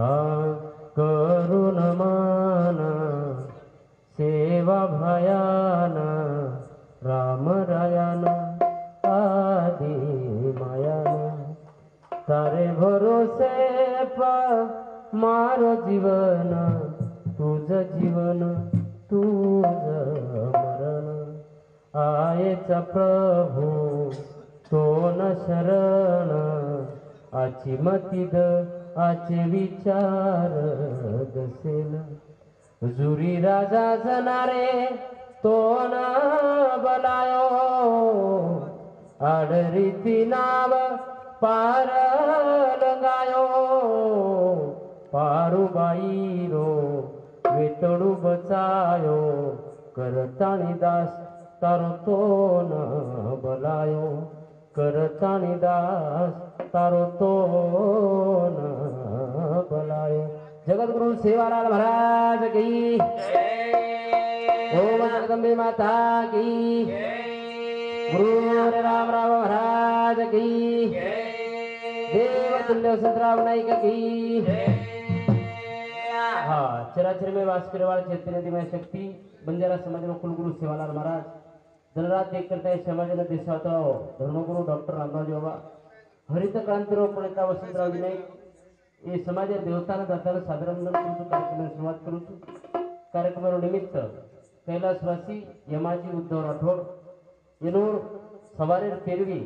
हा करुण मान सेवा भयान राम रायान आदि मायान तारे भरोसे मार जीवन तुझ जीवन तुझ मरण आयेचा प्रभू तो न शरण आची मतीद आचे विचार दसेल जुरी राजा जनारे तो न बलायो आडरीती नाव पार लगायो पारुबाई रो वेतडू बचायो करतानी दास तारो तो न बलायो करतानी दास तारो तो न बलायो। जगद्गुरु सेवालाल महाराज की ओम जगदंबे माता की गुरु राम राम महाराज की देव तुल्य सतराम नाईक की। हाँ चराचर में वास करने वाले चैतन्य में शक्ति बंजारा समाज में कुलगुरु सेवालाल महाराज जनरात देख करता है समाज में देशाता धर्मगुरु डॉक्टर रामराज बाबा हरित क्रांतिराव पुणेकर वसंतराव नाईक ये समाज देवताना दाताना साधारण कार्यक्रम सुरुवात करू कार्यक्रम निमित्त कैलासवासी यमाजी उद्धव राठोड येनूर सवारेर पेरवी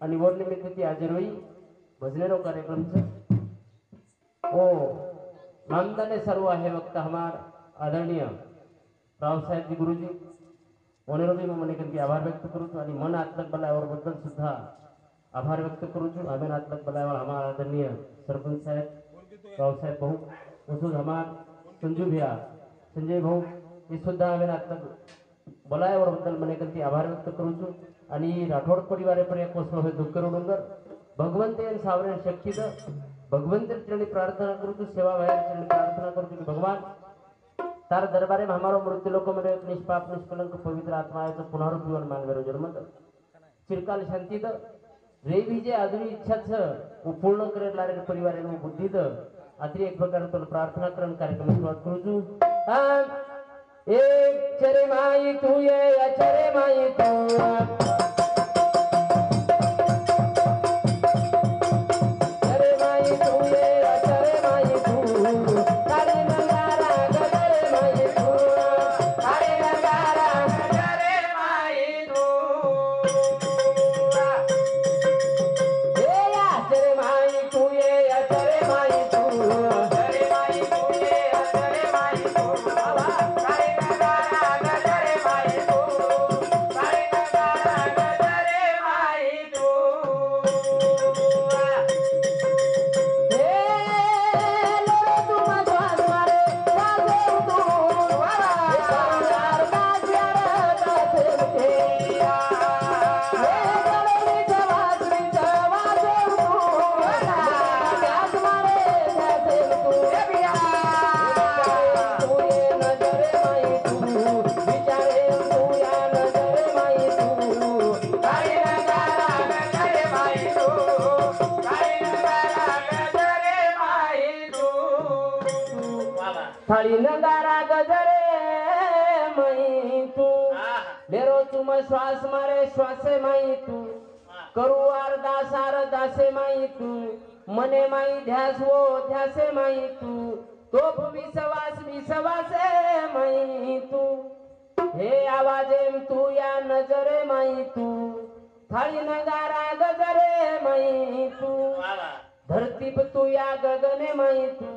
आणि वर निमित्त ती हाजर भजनेरो कार्यक्रम ओ नामदाने सर्व आहे वक्त हमार आदरणीय राव साहेब जी गुरुजी ओनेरोबी मने की आभार व्यक्त करू आणि मन आत्मक बलावर बद्दल सुद्धा आभार व्यक्त करू आम्ही आत्मक बलावर हमार आदरणीय सरपंच साहेब राव साहेब भाऊ वसूल हमार संजू भैया संजय भाऊ हे सुद्धा आम्ही आत्मक बलावर बद्दल मने की आभार व्यक्त करू आणि राठोड परिवार पर कोसळ हे दुःख डोंगर भगवंत सावरण शक्तीद भगवंत चरणी प्रार्थना करू सेवा बाहेर चरणी प्रार्थना करू भगवान तार दरबारे में हमारो मृत्यु लोक में निष्पाप निष्कलंक पवित्र आत्मा पुनरुज्जीवन मानवेरो जन्म चिरकाल शांती द रेवी जे आधुनिक इच्छा वो पूर्ण करे लारे परिवार बुद्धि द अति एक प्रकार तो प्रार्थना करण कार्यक्रम शुरुआत करू एक चरे माई तू ये अचरे माई तू थाळी नगारा गजरे मई तू लेरो तुम श्वास मारे श्वासे माई तू करू अरदास अरदासे माई तू मने माई ध्यास वो ध्यासे माई तू तोप विश्वास विश्वासे माई तू हे आवाजे तू या नजरे माई तू थाळी नगारा गजरे माई तू धरती पे तू या गगने माई तू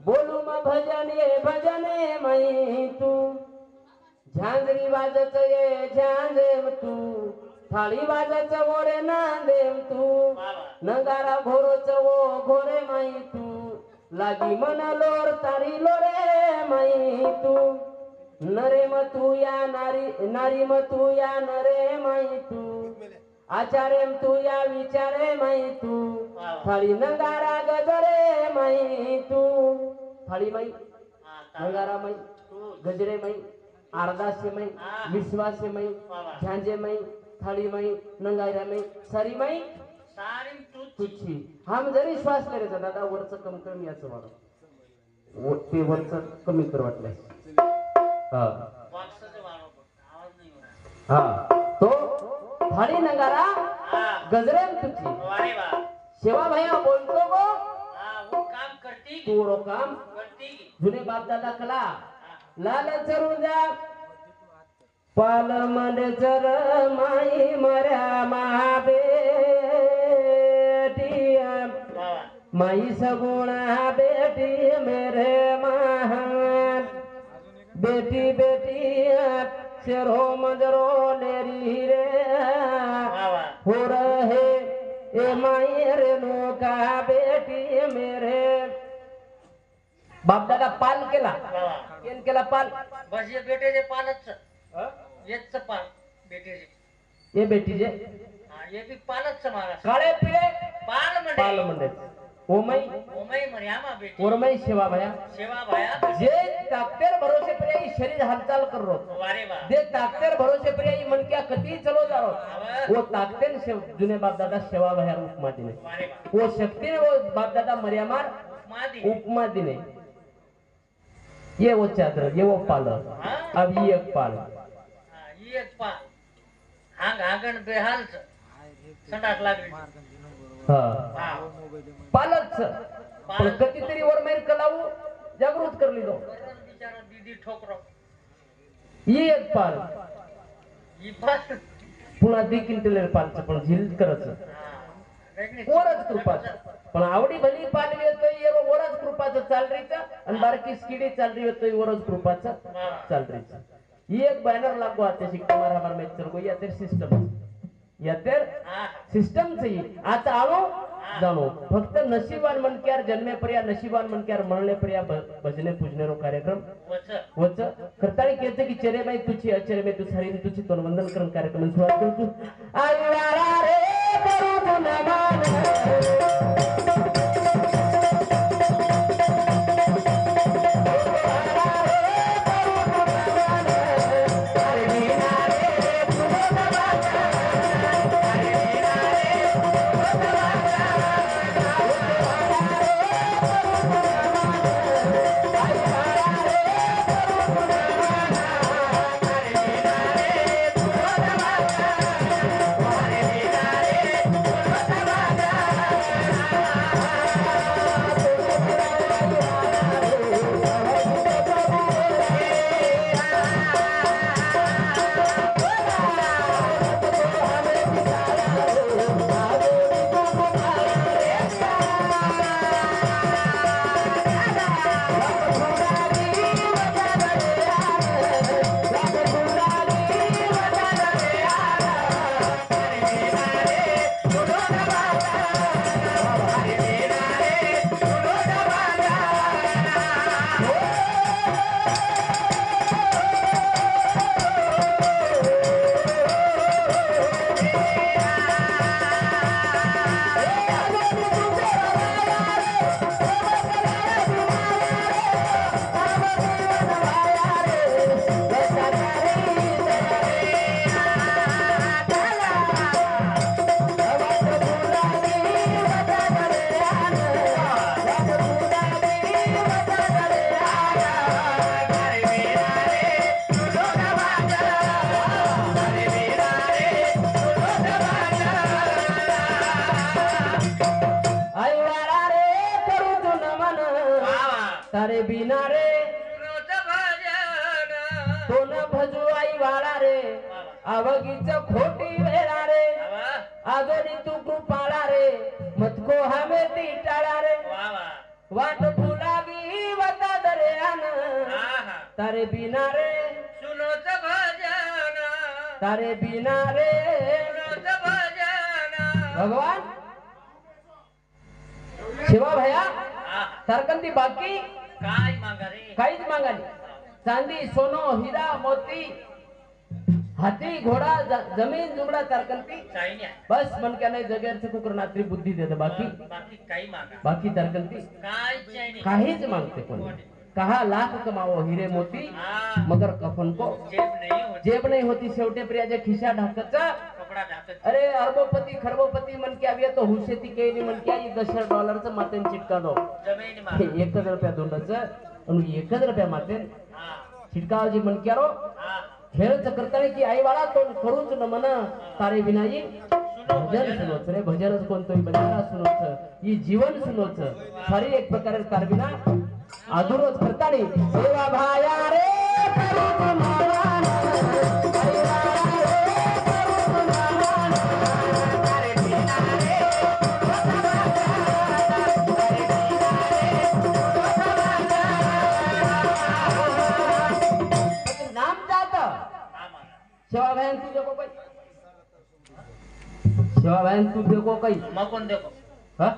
बोलू म भजने मई तू झांजरी वाजत ये झांजेम तू थाळी वाजत ओरे नांदेम तू नगारा घोरोच वो घोरे माई तू लागी मन लोर तारी लोरे माई तू नरे म तू या नारी नारी म तू या नरे माई तू आचारेम तू या विचारे माई तू थाळी नगारा गजरे माई तू थाळी माई नगारा माई गजरे माई अरदासे माई विश्वासे माई झांजे माई थाळी माई नगारा माई सारी माई सारी तुझी हम जरी श्वास करायचा दादा वरच कम याचं वाढ ते वरच कमी कर वाटलंय. हा हा तो थाळी नगारा गजरेन तुझी सेवा भैया बोलतो गो तू काम जुने बाप दादा कला लाल चरुजा पाल मंडे चर माई मर्या महाबेटी माई सगुणा बेटी मेरे महान बेटी बेटी शेरो मजरो लेरी रे हो रहे ए माई रेणू का बेटी मेरे बाप दादा पाल केला केन केला पाल बस ये बेटे पालच येच पाल बेटेचे ये बेटीचे ये बी पालच महाराज काळे पिळे पाल मंडे ओमई मर्यामा बेटी ओरमई सेवा भया जे ताकतेर भरोसे पर ये शरीर हलचाल कर रो जे ताकतेर भरोसे पर ये मन क्या कती चलो जा रो वो ताकतेन जुने बाप दादा सेवा भया उपमा दिने वो शक्ति ने वो बाप दादा मर्यामार उपमा दिने ये वो चादर ये वो पाल अब ये एक पाल हांग हांगण बेहाल संडास लागली हा पालच पण कधीतरी वर मैर कलावू जागृत करली दो बिचारा दीदी ठोकरो ये एक पाल ही पाल पुन्हा देखील टेलर पालच पण झील करच वरच कृपाच पण आवडी भली पाल येतोय ये वरच कृपाच चाल रहीचा आणि बारकी स्किडी चाल रही येतोय वरच कृपाच चाल रहीचा ये एक बैनर लागो आते शिकता मारा हमार में चल गई यातेर सिस्टम यातेर सिस्टम चाहिए आता आलो जानो फक्त नशीबान मन के यार जन्मे पर या नशीबान मन के यार मरने पर या भजने पूजने रो कार्यक्रम वच करताळी कहते की चेरे बाई तुझी अचेरे में तू सारी तुझी तोन वंदन करून कार्यक्रम सुरुवात करतो आई वाला रे करू तू नमान तारे बिना रे तो न भजू आई वाला रे आवगीच खोटी वेळा रे आजोनी तू कृपाळा रे मतको हमें ती टाळा रे वाट फुलावी वता दर्यान तारे बिना रे सुनोच भजन तारे बिना रे सुनोच भजन भगवान शिवा भैया सरकंती बाकी काय मागा रे काहीच मागाली चांदी सोनो हिरा मोती हाथी घोडा जमीन जुगडा तरकंती बस मन क्या नाही जगेर से कुकर नात्री बुद्धी देते बाकी काही मागा बाकी तरकंती काय काहीच मागते कोण कहा लाख कमावो हिरे मोती मगर कफन को जेब नहीं होती शेवटे प्रियाच्या खिशा ढाकचा मारा जात अरे अरबोपती खरबोपती मन के आविया तो हुशेती केली मन के आई $10 मातेन चिटका दो जमेन मारा 1000 दोंडाचं आणि 1000 मातेन हा चिटकावजी मन क्यारो हा खेळच करताना की आई वाळा तो करूच न मन तारे विनाई भजन सुनोच रे भजनच कोणतोही बंजारा सुनोच ही जीवन सुनोच सारी एक प्रकारे कारविना आधुरच करतानी सेवा भाया रे करू तुम्हाला नाम जाता हा मारा सेवा बहन तू देखो कोई सेवा बहन तू देखो कोई मग कोण देखो हाँ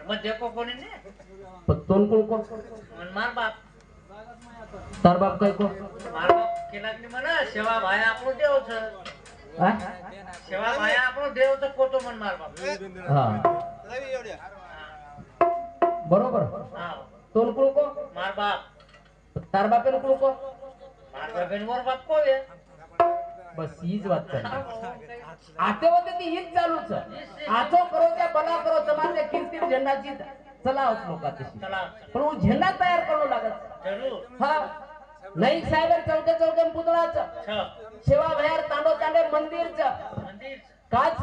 मग देखो कोणी ने पत्तोन कोण कोण मन मार बाप तार बाप काय को मार बाप केला की म्हणा सेवा भाया આપણો દેવ છે हा સેવા ભાયા આપણો દેવ છે ખોટો મન માર બાપ हा बरोबर હા तोन कोण को मार बाप तार बापेन कोण को मार बापेन वर बाप को आहे बस हीच बात कर आते होते ती हीच चालूच आचो करो त्या बला करो समाज कीर्ती झेंडाची चला होत लोकांची चला पण वो झेंडा तयार करू लागत जरूर हा नाही साहेब चौके चौके पुतळाचं छ सेवा भयार तांडो तांडे मंदिरचं मंदिर काच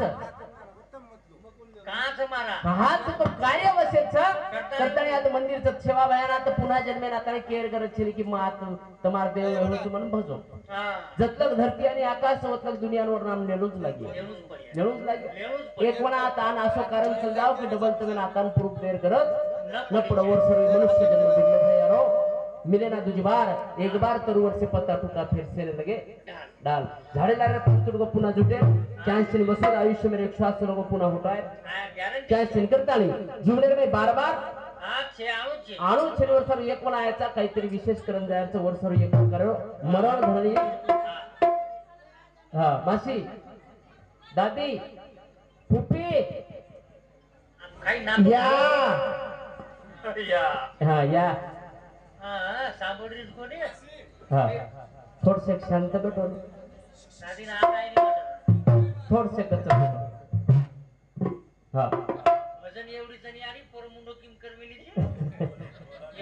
काच मारा हाच तो काय वसेच करतानी आता मंदिरचं सेवा भयार आता पुन्हा जन्मेन आता केअर करत छे की मात तमार देव एवढं म्हणून भजो हा जतलक धरती आणि आकाश वतलक दुनियावर नाम नेलूच लागे लेऊच पडे नेलूच लागे लेऊच एक म्हणा आता आन असो कारण समजाव की डबल तुम्ही आतान प्रूफ देर करत न पडवर सर्व मनुष्य जन्म दिले है यारो मिले ना तुझी बार एक बार तरुवर से पत्ता टुका फिर से लगे डाल झाड़े ला रे पुस्तक को पुन्हा जुटे चांस ने बसर आयुष्य में एक श्वास को पुन्हा होता है हा गॅरंटी चांस ने करता नहीं जुमले में बार बार हा छे आऊच छे आणू छे वर्षावर एक म्हणा याचा काहीतरी विशेष करून जायचं वर्षावर एक करो मरण धरणी हा मासी दादी फुफी काही नाम या या हा या हा साबोडीस कोणी हा थोडसे शांत बैठो साधी ना काय नाही थोडसे कच्चा हा वजन एवढी जणी आली पोरमुंडो किम करविली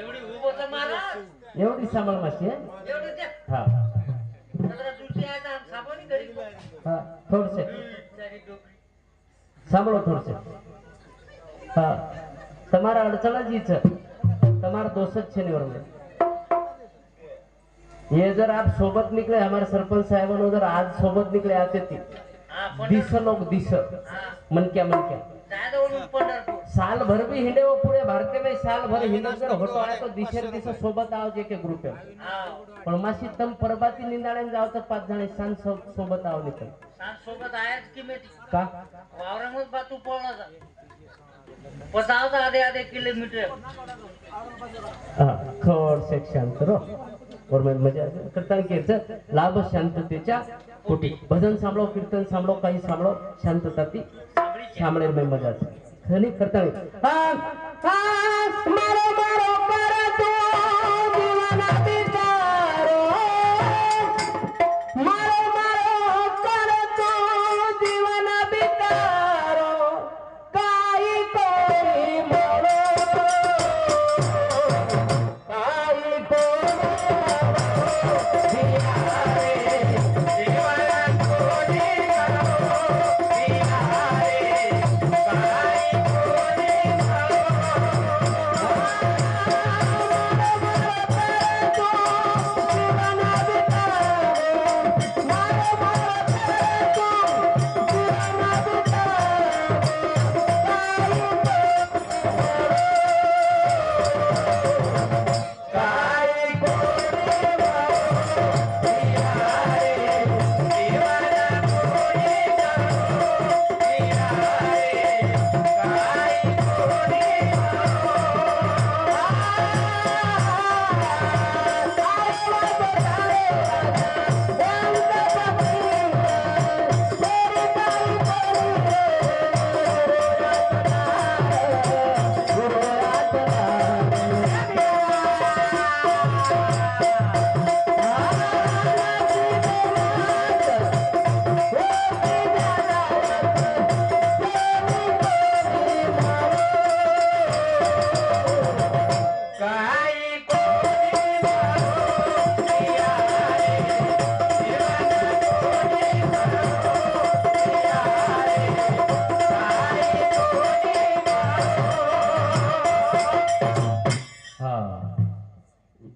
एवढी उभो तर मारा एवढी सांभाळ माशी आहे? एवढी त्या हा जरा दुसरी आहे तर साबोनी घरी हा थोडसे सारी डोकरी सांभाळो थोडसे हा તમારા અડચણ જ છે તમારા दोस्त જ છે निवडले ये जर आप सोबत निकले हमारे सरपंच साहेबांनो जर आज सोबत निकले आते ती हा पण दिस लोग दिस हा मनक्या मनक्या जायदा ओळून पंढरपूर साल भर भी हिंडे वो पूरे भारत में साल भर हिंडे जर होतो आहे तो दिशेर दिस सोबत आव जे के ग्रुप आहे हा पण माशी तम परबाती निंदाळे जाव तर 5 जण सांग सोबत आव निकल सांग सोबत आहेच की मेटी का वावरामच बातू पळला जा पतावता आधे आधे किलोमीटर हा थोड से शांत रो और मैं मजा करताना कीर्तन लाभ शांततेच्या पोटी भजन सांभाळो कीर्तन सांभाळो काही सांभाळो शांतता ती सांभाळे में मजा खरी करताना मारो मारो कर तो दीवाना बिचारो मारो मारो कर तो दीवाना बिचारो काही कोई मोरो काही कोई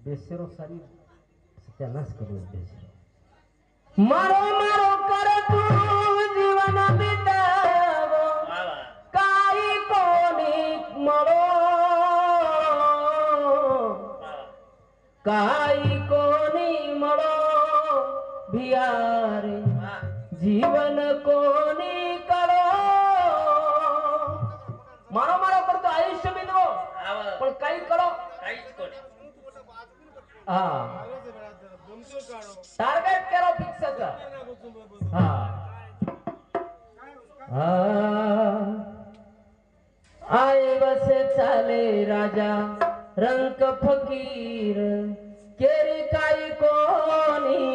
બેસેરો સારી સત્યાનાશ કર્યો બેસેરો મારો મારો કર તું જીવન બીતાવો વાહ વાહ કાઈ કોની મળો વાહ કાઈ કોની મળો ભિયારે વાહ જીવન કોની કરો મારો મારો કરતો આયુષ્ય બીતવો વાહ પણ કઈ કરો કઈ જ કોને હા ટાર્ગેટ કરો ફિક્સ જ હા आए बस चाले राजा रंक फकीर केरी काई कोनी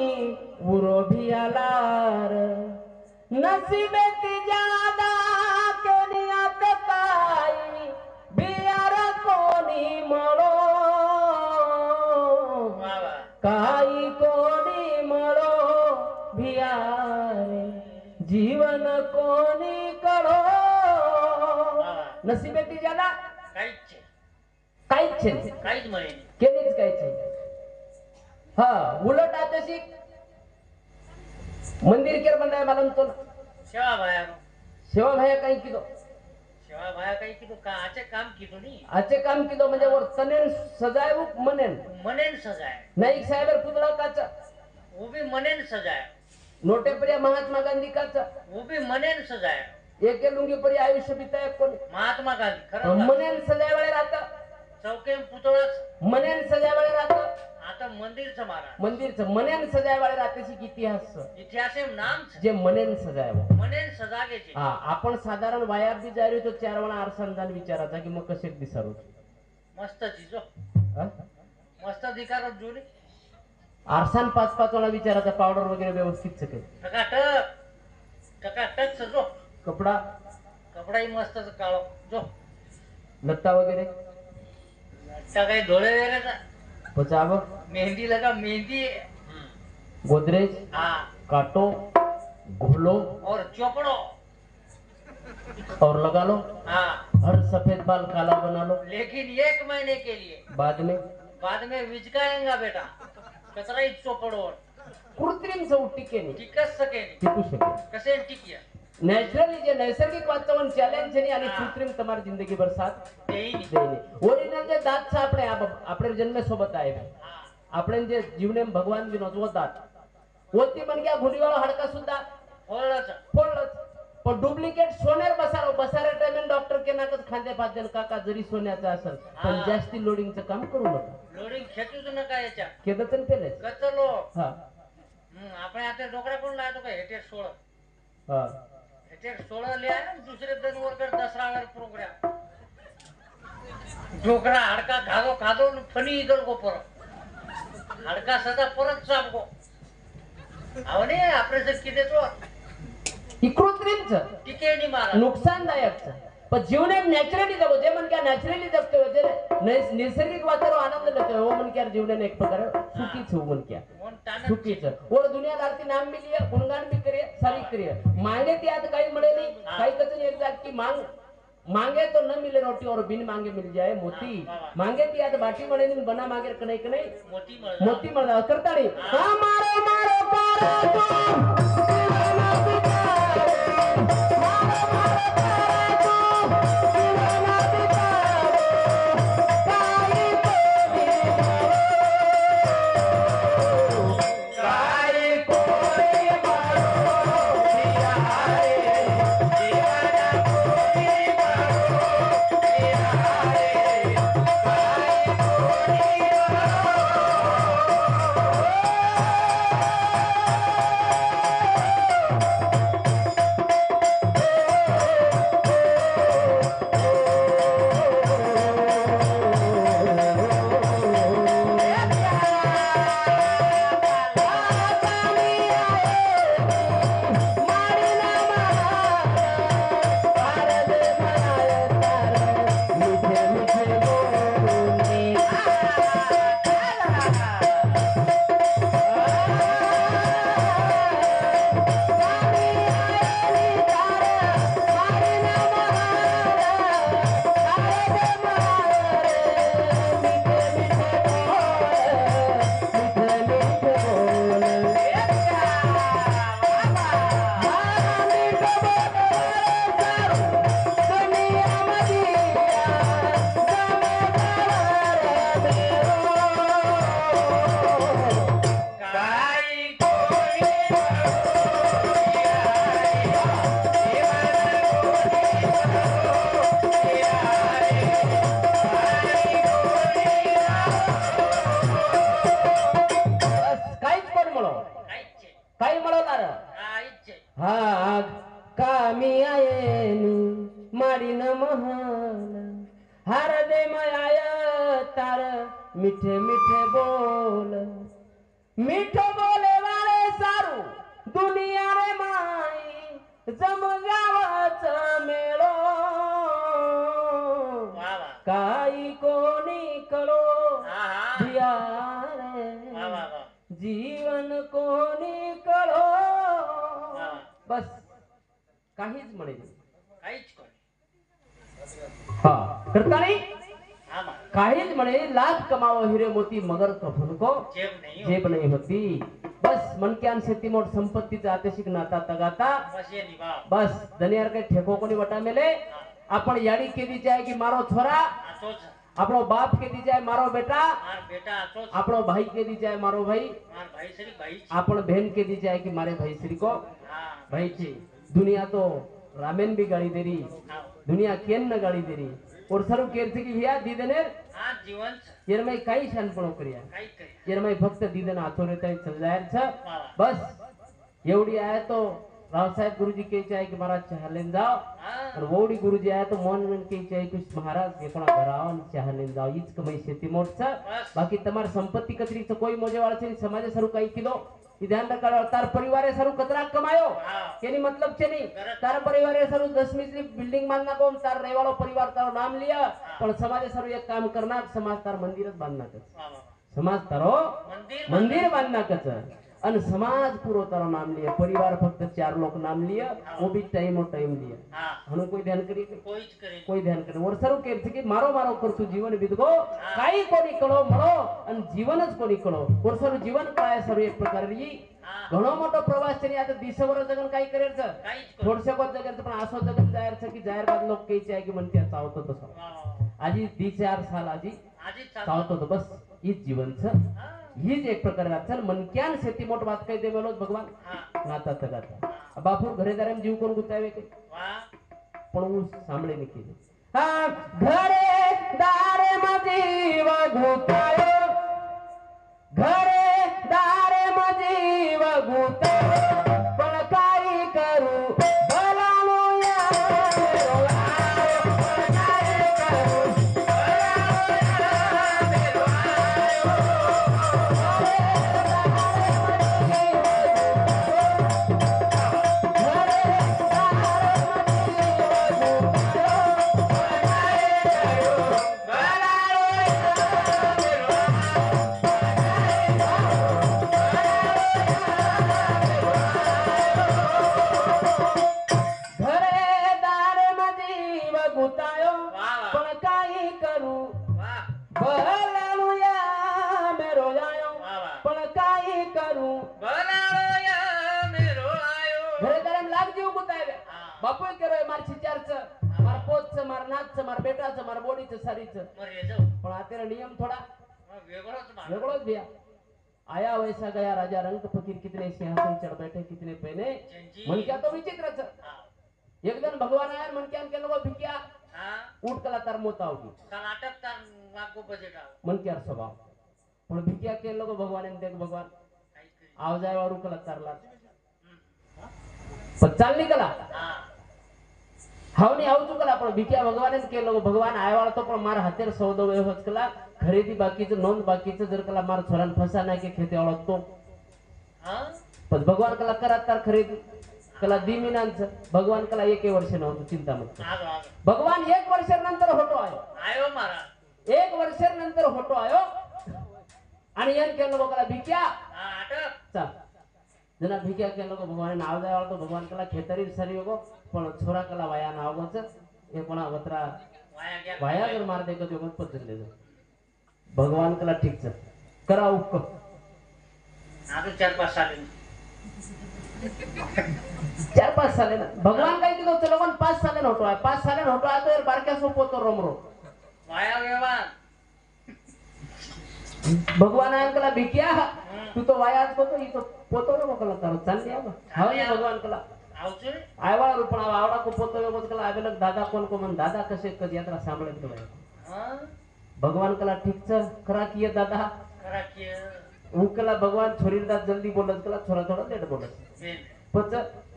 उरो भी आलार नसीबे ती ज्यादा केनियात काई बियार कोनी मळो વાહ વાહ काई कोनी मळो भियारे जीवन कोनी करो नसीबे ती ज्यादा કઈ જ છે काहीच છે કઈ જ મળે નહીં केलीच काही છે हा उलट आता शिक मंदिर केर बनाय मला तो સેવા ભાયા सेवा भाया काही किदो સેવા ભાયા કઈ કીધું આચે કામ કીધું નહીં आचे काम किदो म्हणजे वर तनेन सजायव मनेन મને ન સજાય नाईक साहेबर पुतळा काचा હું બી મને ન સજાય नोटे पर्या महात्मा गांधी काचा હું બી મને ન सजाय एके लुंगी पर्या आयुष्य बिताय कोणी महात्मा गांधी खरं मनेन सजायवाळे राहता चौकेम पुतळाच मनेन सजायवाळे राहता आता मंदिरचं महाराज मंदिरचं मनेन सजायवाळे राहतेची इतिहास इतिहास एम नाम છે जे मनेन सजायव મને ન સજાગે છે हा आपण साधारण वायात बी जाय तो 4 वेळा आरसांदान विचारायचा की मग कसे दिसारू मस्त चीजो हा? मस्त दिकार जुनी आरसान 5-5 वेळा विचारायचा पावडर वगैरे व्यवस्थित सगळे टकाटक सजो कपडा कपडाही मस्त काळो जो लत्ता वगैरे अच्छा काही डोळे वेगळे पचाव मेहंदी लगा मेहंदी गोदरेज हाँ काटो घोलो और चोपड़ो और लगा लो हाँ हर सफेद बाल काला बना लो लेकिन 1 महीने के लिए बाद में विचकाएंगा बेटा कचरा ही चोपड़ो कृत्रिम चव टिकेने टिकच सके नहीं टिकू शकेल कसे टिकिया नॅचरली जे नैसर्गिक वातावरण चॅलेंज છે અને હા. કૃત્રિમ તમારી જિંદગીભર સાથ यही नहीं દેઈને ઓરિજિનલ જે દાંત છે આપણે જન્મ સોબત આવ્યા हाँ આપણે જે જીવને ભગવાન વિનો જો દાંત ઓતી બન ગયા ઘુડીવાળો હાડકા સુદ્धा फोड़च फोडलंच पण डुप्लिकेट सोनेर बसारे टाइम डॉक्टर के नाकच खांदे पाजन काका जरी सोन्याचा असेल पण हा. जास्ती लोडिंगचं काम करू नका लोडिंग खेचूच नका याच्या केलं तर केलंच कचलो हा આપણે आता ढोकळा कोण लावतो का हेटेर 16 हा हेटेर 16 ले आया ना दुसरे दिन वर्कर दसरा वर प्रोग्राम ढोकळा हडका खादो खादो न फनी इदल को पर हडका सदा परत साप को आवने ऑपरेशन किती तो ही कृत्रिमच टिके नाही मारा नुकसानदायकच पण जीवन एक नॅचरली जगो जे मन क्या नॅचरली जगतो जे नैसर्गिक वातावरण आनंद लेतो वो मन क्या जीवन एक प्रकार सुखीच हो मन क्या कोण ताना सुखीच और दुनियादार की नाम मिली है गुणगान भी करे सारी करिए मांगे ती आज काही मिले नहीं काही कचन एक जात की मांगे तो न मिले रोटी और बिन मांगे मिल जाए मोती मांगे ती आज बाटी मिले नहीं बना मांगे कने मोठी मळ मोती मिल करता नहीं हाँ मारो मारो पारा तुम दीवाना बिचारे मारो मारो पारा तुम दीवाना बिचारे काई कोई मारो बिचारे दीवाना कोई मारो बिचारे काई कोई मीठे बोल मीठो बोले वाले सारू दुनिया रे माई जमगावच मेळो वा वा काही कोणी कळो हा हा धिया वा रे वा वा जीवन कोणी कळो वा बस काहीच म्हणे काहीच कोणी हा करता नाही हा मा काहीच म्हणे लाख कमावो हिरे मोती मगर कफन को जेब नाही हो. जेब नहीं होती बस मनक्यान शेती मोठ संपत्तीचा आतेशिक नाता तगाता बस ये निभाव बस दनियार के ठेको कोनी वटा मेले आपण याडी केदी जाय की मारो छोरा आतोच આપણો બાપ કેદી જાય મારો બેટા मार बेटा आतोच આપણો ભાઈ કેદી જાય મારો ભાઈ मार भाई सरी भाई आपण बहन केदी जाय की मारे भाई श्री को हाँ भाई छी दुनिया तो रामेन भी गाड़ी दे रही हाँ दुनिया केन न गाड़ी दे रही और सरू केरची की भिया दीदने हाँ जीवन येर में काही शानपणो करिया काही करी येर में फक्त दीदन आथोरे तय चल जायर छ वा वा बस एवढी आहे तो रावसाहेब गुरुजी के आहे की महाराज चहा लेन जाओ हाँ आणि वोडी गुरुजी आहे तो मोहन मन के आहे की महाराज हे कोणा घरावर चहा लेन जाओ हीच कमाई शेती मोठच बस बाकी તમાર સંપત્તિ કતરીचं કોઈ મોજેવાળ છે સમાજે સરું કઈ કીધો ઈ ધ્યાન રખાડો તાર પરિવારે સરું કતરા કમાયો हाँ કેની मतलब છે નહીં બરાબર. તાર પરિવારે સરું 10 મિનિટની બિલ્ડિંગ બાંધના કોમ તાર રહેવાળો પરિવાર તારો નામ લિયા પણ સમાજે સરું એક કામ કરનાર સમાજ તાર મંદિર જ બાંધના કચ वा वा समाज तारो मंदिर मंदिर बांधना कच आणि समाज पूरो तारो नाम लिया परिवार फक्त 4 लोक नाम लिया वो भी टाइम लिया हाँ हनु कोई ध्यान करी कोई ज करे કોઈ ધ્યાન કરે વરસરું કે છે કે મારો મારો કરતું જીવન બીતગો કાઈ કોની કળો મળો અને જીવન જ કોની કળો વરસરું જીવન કાય સરું એક પ્રકારની हाँ ઘણો મોટો પ્રવાસ છે ને આ તો દિશવર જગન કાઈ કરે છે काही ज करे થોડશે કો જગન છે પણ આસો જગન જાહેર છે કે જાહેર બાદ લોક કહે છે કે મન ત્યાં ચાવતો તો वा वा આજી દી 4 સાલ આજી आजी चालू चावतो तो बस हीच जीवन છે हाँ हीच एक प्रकारे रात मन क्यान शेती मोठ बात કહી દે મેલો ભગવાન हाँ નાતા તગાતા આ બાપુ ઘરે દારે જીવ કોણ ગુતાવે કે वा પણ હું સાંભળે નહીં કીધું હા ઘરે દારે માં જીવ ગુતાયો ઘરે દારે માં જીવ ગુતાયો પણ કાઈ કરું ભલાનો યાર આયો પણ કાઈ કરું ભલાનો ઘરે દારે માં જીવ ગુતાયો वा वा પણ કાઈ કરું वा ભલાનો યા મેરો આયો वा वा પણ કાઈ કરું ભલાળો યા મેરો આયો ઘરે દારે લાગ જીવ ગુતાવે हाँ બાપુ કેરો માર સિચાર છે માર પોત છે માર નાચ છે માર બેટા છે માર બોડી છે સારી છે મરે જાઉં પણ આ તેરા નિયમ થોડા વેગળો જ મારો वेगड़ो ज भैया आया वैसा गया राजा रंग फकीर कितने सिंहासन चढ़ बैठे कितने पहने जंजी मन क्या तो विचित्र छ हाँ एक दिन भगवान आया मन क्या के लोगो भिकिया हाँ उठ कला तार मोता होगी कर्नाटक तार वागो बजेट आओ मन क्या स्वभाव पण भिकिया के लोगो भगवान ने देख भगवान काही करी आव जाय वारू कला तारला हाँ पण चाल निकला हाँ हावनी आव चुकला पण भिकिया भगवान ने के लोगो भगवान आया वाळा तो पण मार हातेर सौदो व्यवस्थ कला खरेदी बाकीचं नोंद बाकीचं जर कला मार छोरान फसा नाही के खेते वाळा तो हाँ पण भगवान कला करा तार खरेदी कला दिमिनांचं भगवान कला 1 वर्ष नव्हतं चिंता मत आगो आगो भगवान 1 वर्षानंतर होतो आयो आयो मारा 1 वर्षानंतर होतो आयो आणि यान केलं लोकाला भिक्या हाँ अटक चा जना भिक्या केलं लोक भगवान नाव जाय तो भगवान कला खेतरी सरी होगो पण छोरा कला वाया नाव गोच हे कोणा वत्रा वाया गया वाया जर मार दे तो मत पद्धत ले भगवान कला ठीक छ करा उक हाँ तो 4-5 साल 4-5 साले ना भगवान काय किलो चलो पण 5 साले होतो आहे 5 साले होतो आहे तो बारक्या सोपतो रोमरो वाया व्यवहार भगवान आयन भिक्या तू तो वाया को तो ई तो पोतो रे मोकला तारो चालली आबा हाव ना भगवान कला આવજો ને आयवाळा रूपणा आवडा को पोतो वे कला आबेलक दादा कोण को मन दादा कसे कद यात्रा सांभळे तो હા भगवान कला ठीक छ खरा किए दादा ખરા કે હું કલા ભગવાન છોરી દાદ જલ્દી બોલत કલા छोरा थोड़ा लेट बोलत બેન पच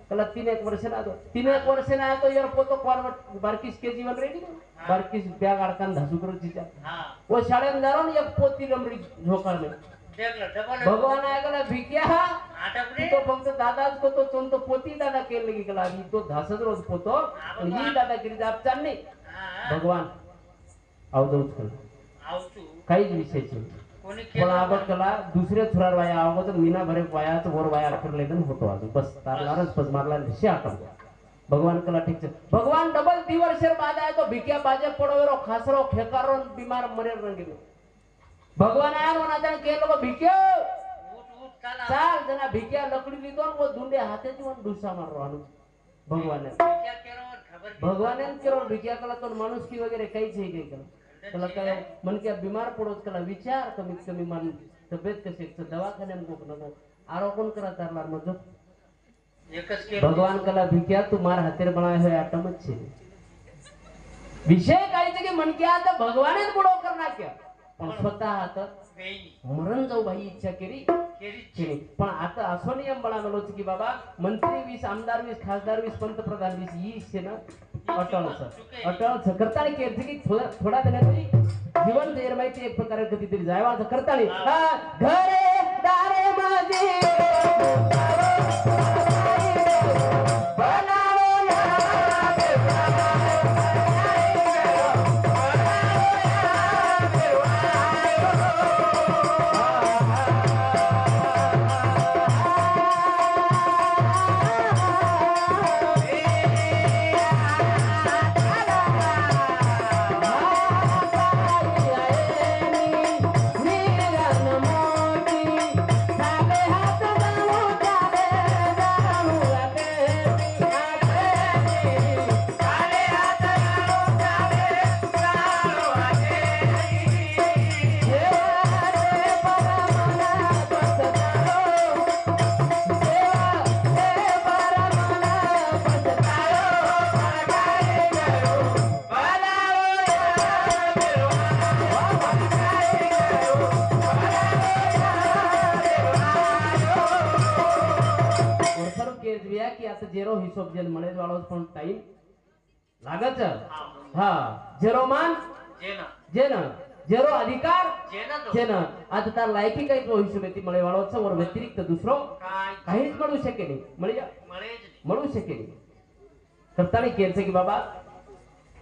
कला 3-1 वर्ष ना तो 3-1 वर्ष ना तो यार पोतो कोण बारकीस केजी वन रेडी बारकीस बॅग अडकान धासू करू तिच्या हा वो शाळेत जाऊन एक पोती रमडी झोकार में देखलं डबल भगवान आयला भिक्या आटपणे तो फक्त दादाच को तो पोती दादा केले की कला ही तो धासच रोज पोतो आणि ही दादा गिरी जाप चालणे भगवान अवधूत कर आवतू काहीच विशेष नाही कोणी पण केलं आपण कला दुसरे थोरार वाया अगोदर मीना भरे वायाच वर वाया करले होतो अजून बस तारलारच पज मारला दिशे आटम भगवान कला ठीक छे भगवान डबल दिवर्षर बाद आया तो भिक्या बाजे पडोरो खासरो खेकारो बीमार मरे रंगे भगवान आया नो नादन के लोग भिक्यो उठ चला चाल जना भिक्या लकड़ी लीधो वो दुंडे हाथे जी वन डुसा मारो आनु भगवान क्या केरो खबर भगवान केरो भिक्या कला तो माणूस की वगैरे काही छे काही कला काय मन के बीमार पडोत कला विचार कमीत कमी मन तब्येत कशी दवाखान्यात गोक नको आरोपण करा तरलार मजो एकच केलं भगवान कला भिक्या तू मार हातेर बनाए है आटमच छे विषय काय छे की मन के आता भगवाने बुडो करना क्या पण स्वतः आता बेई मरण जाऊ भाई इच्छा केली केरी पण आता असो नियम बनावलो की बाबा मंत्री 20 आमदार 20 खासदार 20 पंतप्रधान 20 ही शे ना अटळ करता केर की थोडा दिवस जीवन देर माहिती एक प्रकारे कधीतरी जायवा करता घरे दारे माझे जेरो हिशोब जेन मळे वाळो पण टाइम लागत हा जेरो मान जेना जेरो अधिकार जेना आता त्या लायकी काही तो हिशोब येते मळे वाळोचा वर व्यतिरिक्त दुसरो काहीच म्हणू शके नाही म्हणू शके नाही करताना केरचे की बाबा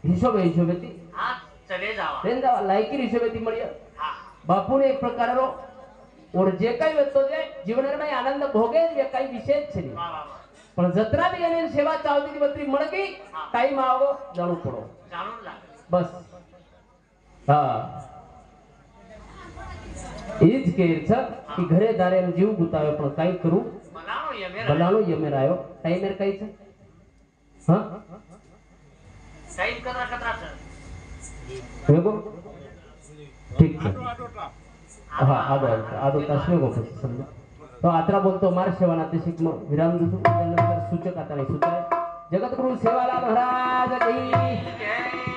हिशोब येते हा चले जावा रेन जावा लायकी हिशोब येते मळी बापूने एक प्रकारो और जे काही होतो जे जीवनामध्ये आनंद भोगे जे काही विशेष छे पण जत्रा बी येणे सेवा चावती बत्री मळगी टाइम आवो जाणू पडो जाणून लाग बस हा ईज केरछ की घरे दारे जीव गुतावे पण काही करू बनानो यमेर आयो टाइमर काही छ हा टाइम करा कतरा वेगो ठीक है हा आदो तासमे गो समजा तो आत्रा बोलतो मार सेवाना ते शिक विराम दूसू त्यानंतर सूचक आता नाही सूचक जगतगुरु सेवालाल महाराज की जय